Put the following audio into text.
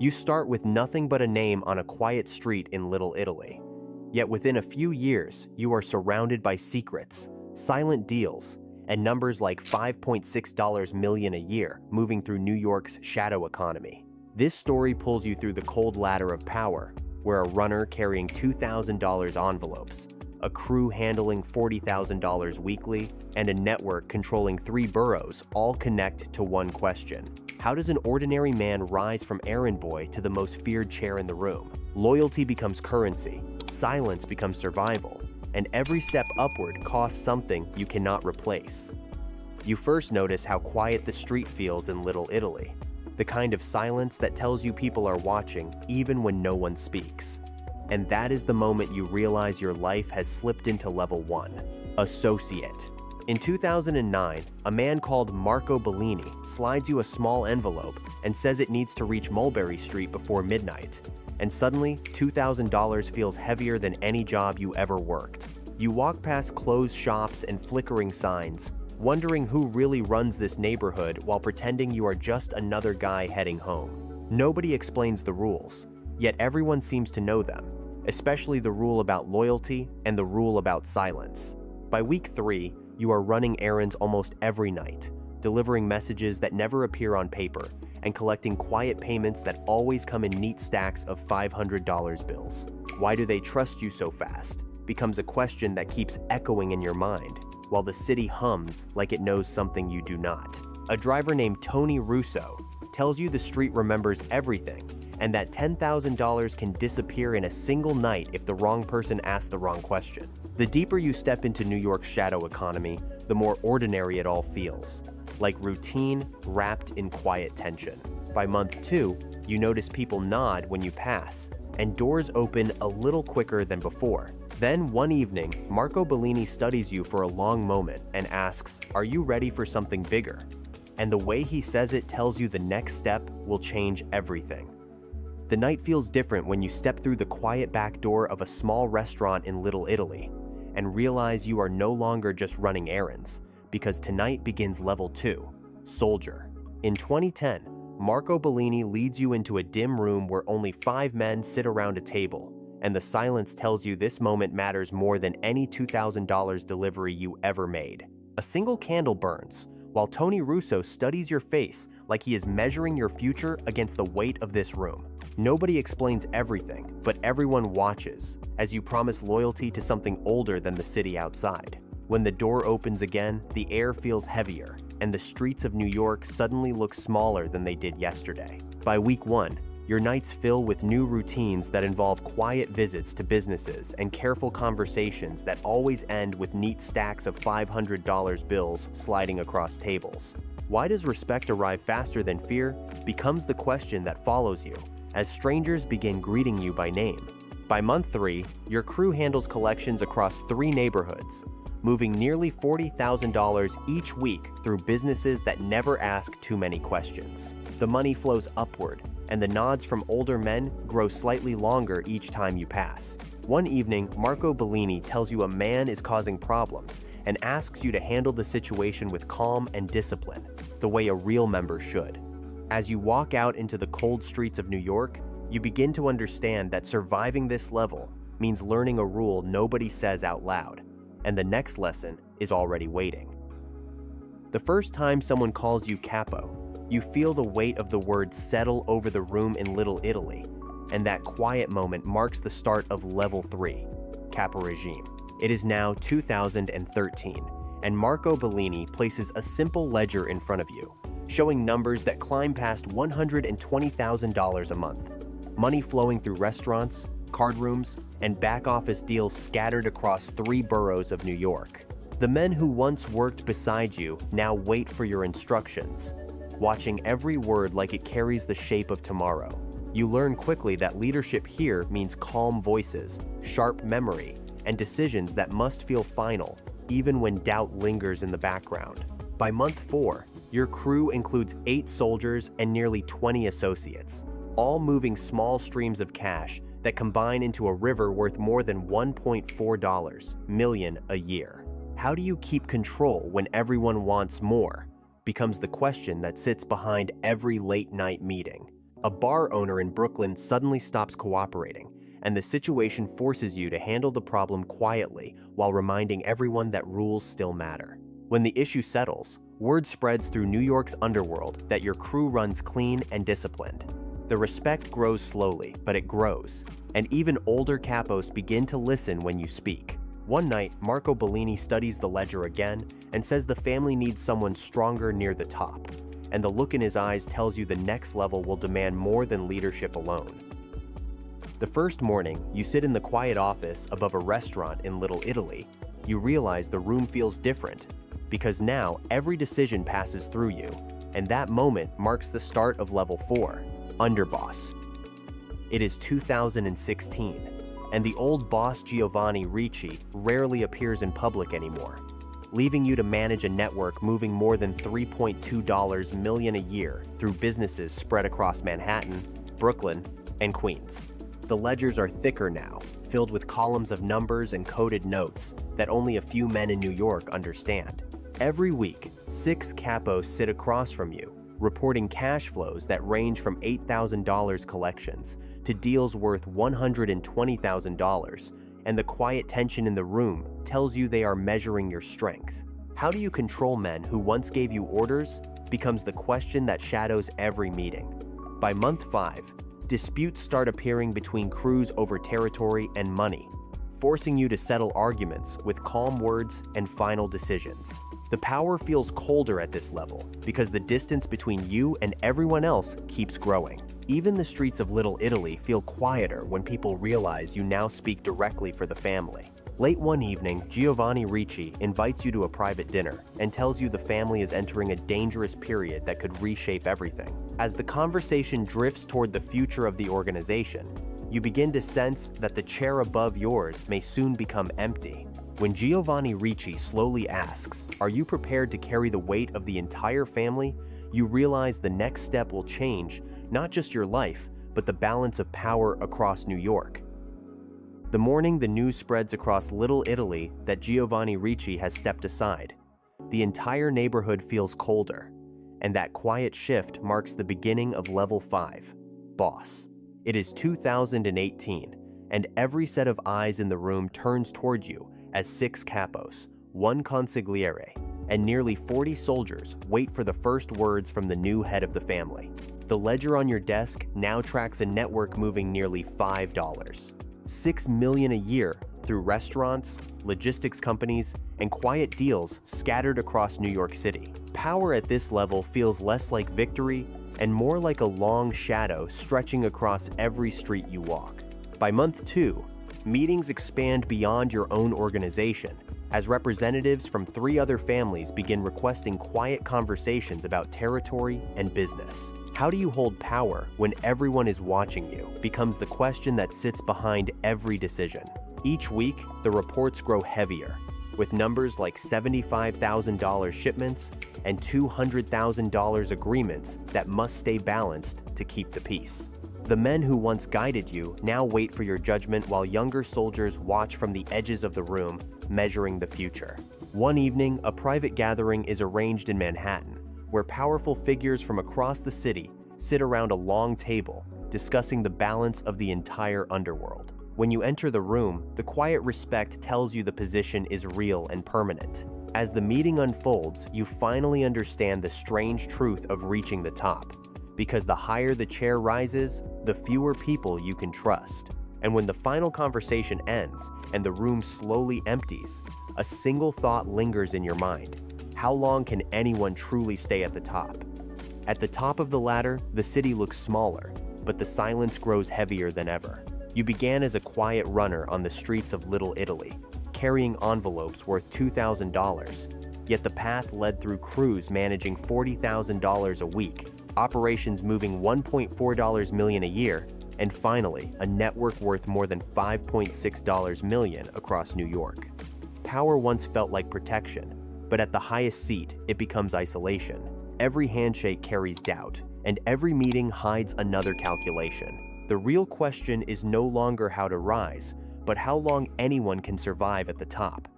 You start with nothing but a name on a quiet street in Little Italy. Yet within a few years, you are surrounded by secrets, silent deals, and numbers like $5.6 million a year moving through New York's shadow economy. This story pulls you through the cold ladder of power, where a runner carrying $2,000 envelopes, a crew handling $40,000 weekly, and a network controlling 3 boroughs all connect to one question. How does an ordinary man rise from errand boy to the most feared chair in the room? Loyalty becomes currency, silence becomes survival, and every step upward costs something you cannot replace. You first notice how quiet the street feels in Little Italy, the kind of silence that tells you people are watching even when no one speaks. And that is the moment you realize your life has slipped into level 1, associate. In 2009, a man called Marco Bellini slides you a small envelope and says it needs to reach Mulberry Street before midnight. And suddenly, $2,000 feels heavier than any job you ever worked. You walk past closed shops and flickering signs, wondering who really runs this neighborhood while pretending you are just another guy heading home. Nobody explains the rules, yet everyone seems to know them, especially the rule about loyalty and the rule about silence. By week 3, you are running errands almost every night, delivering messages that never appear on paper, and collecting quiet payments that always come in neat stacks of $500 bills. Why do they trust you so fast? Becomes a question that keeps echoing in your mind, while the city hums like it knows something you do not. A driver named Tony Russo tells you the street remembers everything, and that $10,000 can disappear in a single night if the wrong person asks the wrong question. The deeper you step into New York's shadow economy, the more ordinary it all feels, like routine wrapped in quiet tension. By month 2, you notice people nod when you pass, and doors open a little quicker than before. Then one evening, Marco Bellini studies you for a long moment and asks, "Are you ready for something bigger?" And the way he says it tells you the next step will change everything. The night feels different when you step through the quiet back door of a small restaurant in Little Italy and realize you are no longer just running errands, because tonight begins level 2, soldier. In 2010, Marco Bellini leads you into a dim room where only 5 men sit around a table, and the silence tells you this moment matters more than any $2,000 delivery you ever made. A single candle burns, while Tony Russo studies your face like he is measuring your future against the weight of this room. Nobody explains everything, but everyone watches, as you promise loyalty to something older than the city outside. When the door opens again, the air feels heavier, and the streets of New York suddenly look smaller than they did yesterday. By week 1, your nights fill with new routines that involve quiet visits to businesses and careful conversations that always end with neat stacks of $500 bills sliding across tables. Why does respect arrive faster than fear becomes the question that follows you, as strangers begin greeting you by name. By month 3, your crew handles collections across 3 neighborhoods, moving nearly $40,000 each week through businesses that never ask too many questions. The money flows upward, and the nods from older men grow slightly longer each time you pass. One evening, Marco Bellini tells you a man is causing problems and asks you to handle the situation with calm and discipline, the way a real member should. As you walk out into the cold streets of New York, you begin to understand that surviving this level means learning a rule nobody says out loud, and the next lesson is already waiting. The first time someone calls you capo, you feel the weight of the word settle over the room in Little Italy, and that quiet moment marks the start of level 3, capo regime. It is now 2013, and Marco Bellini places a simple ledger in front of you, showing numbers that climb past $120,000 a month. Money flowing through restaurants, card rooms, and back office deals scattered across 3 boroughs of New York. The men who once worked beside you now wait for your instructions, watching every word like it carries the shape of tomorrow. You learn quickly that leadership here means calm voices, sharp memory, and decisions that must feel final, even when doubt lingers in the background. By month 4, your crew includes 8 soldiers and nearly 20 associates, all moving small streams of cash that combine into a river worth more than $1.4 million a year. How do you keep control when everyone wants more? Becomes the question that sits behind every late-night meeting. A bar owner in Brooklyn suddenly stops cooperating, and the situation forces you to handle the problem quietly while reminding everyone that rules still matter. When the issue settles, word spreads through New York's underworld that your crew runs clean and disciplined. The respect grows slowly, but it grows, and even older capos begin to listen when you speak. One night, Marco Bellini studies the ledger again and says the family needs someone stronger near the top, and the look in his eyes tells you the next level will demand more than leadership alone. The first morning, you sit in the quiet office above a restaurant in Little Italy. You realize the room feels different, because now every decision passes through you, and that moment marks the start of Level 4, Underboss. It is 2016, and the old boss Giovanni Ricci rarely appears in public anymore, leaving you to manage a network moving more than $3.2 million a year through businesses spread across Manhattan, Brooklyn, and Queens. The ledgers are thicker now, filled with columns of numbers and coded notes that only a few men in New York understand. Every week, 6 capos sit across from you, reporting cash flows that range from $8,000 collections to deals worth $120,000, and the quiet tension in the room tells you they are measuring your strength. How do you control men who once gave you orders becomes the question that shadows every meeting. By month 5, disputes start appearing between crews over territory and money, forcing you to settle arguments with calm words and final decisions. The power feels colder at this level because the distance between you and everyone else keeps growing. Even the streets of Little Italy feel quieter when people realize you now speak directly for the family. Late one evening, Giovanni Ricci invites you to a private dinner and tells you the family is entering a dangerous period that could reshape everything. As the conversation drifts toward the future of the organization, you begin to sense that the chair above yours may soon become empty. When Giovanni Ricci slowly asks, "Are you prepared to carry the weight of the entire family?" you realize the next step will change not just your life, but the balance of power across New York. The morning the news spreads across Little Italy that Giovanni Ricci has stepped aside, the entire neighborhood feels colder, and that quiet shift marks the beginning of Level 5, Boss. It is 2018, and every set of eyes in the room turns towards you as 6 capos, 1 consigliere, and nearly 40 soldiers wait for the first words from the new head of the family. The ledger on your desk now tracks a network moving nearly $5, $6 million a year through restaurants, logistics companies, and quiet deals scattered across New York City. Power at this level feels less like victory and more like a long shadow stretching across every street you walk. By month 2, meetings expand beyond your own organization as representatives from 3 other families begin requesting quiet conversations about territory and business. How do you hold power when everyone is watching you becomes the question that sits behind every decision. Each week, the reports grow heavier, with numbers like $75,000 shipments and $200,000 agreements that must stay balanced to keep the peace. The men who once guided you now wait for your judgment while younger soldiers watch from the edges of the room, measuring the future. One evening, a private gathering is arranged in Manhattan, where powerful figures from across the city sit around a long table, discussing the balance of the entire underworld. When you enter the room, the quiet respect tells you the position is real and permanent. As the meeting unfolds, you finally understand the strange truth of reaching the top. Because the higher the chair rises, the fewer people you can trust. And when the final conversation ends and the room slowly empties, a single thought lingers in your mind. How long can anyone truly stay at the top? At the top of the ladder, the city looks smaller, but the silence grows heavier than ever. You began as a quiet runner on the streets of Little Italy, carrying envelopes worth $2,000, yet the path led through crews managing $40,000 a week, operations moving $1.4 million a year, and finally, a network worth more than $5.6 million across New York. Power once felt like protection, but at the highest seat, it becomes isolation. Every handshake carries doubt, and every meeting hides another calculation. The real question is no longer how to rise, but how long anyone can survive at the top.